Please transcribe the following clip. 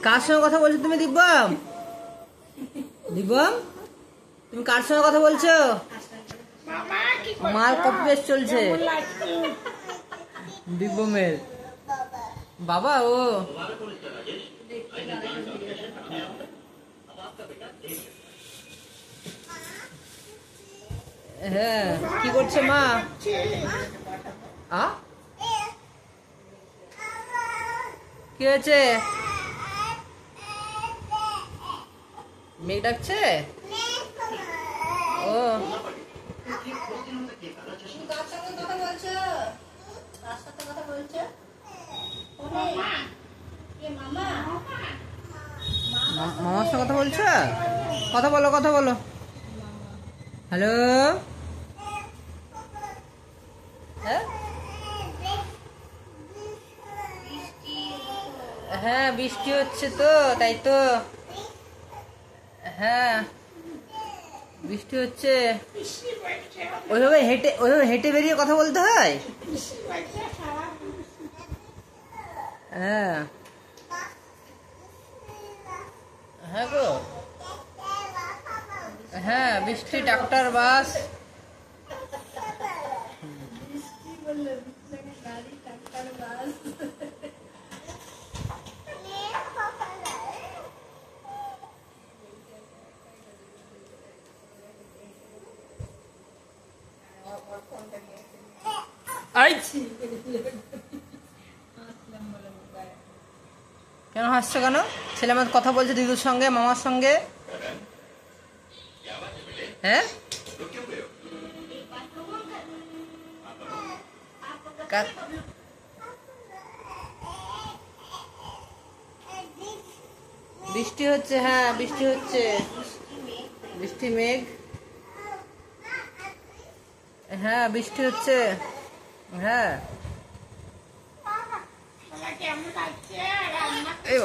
কার সঙ্গে কথা বলছো তুমি দিব্যম? দিব্যম তুমি কার সঙ্গে কথা বলছো? মার কপি পেস্ট চলছে দিব্যমের। বাবা ও হ্যাঁ কি করছে মা? কি হয়েছে? মেঘ ডাকছে? ও মামার সাথে কথা বলছো? কথা বলো কথা বলো। হ্যালো হ্যাঁ বৃষ্টি হচ্ছে তো তাই তো। হ্যাঁ বৃষ্টি হচ্ছে, ওইভাবে হেঁটে বেরিয়ে কথা বলতে হয়। হ্যাঁ হ্যাঁ গো হ্যাঁ বৃষ্টি ট্রাক্টর বাস। কেন হাসছো কেন? ছেলে আমার কথা বলছে দিদুর সঙ্গে মামার সঙ্গে। হ্যাঁ বৃষ্টি হচ্ছে, হ্যাঁ বৃষ্টি হচ্ছে, বৃষ্টি মেঘ। হ্যাঁ বৃষ্টি হচ্ছে। হ্যাঁ এই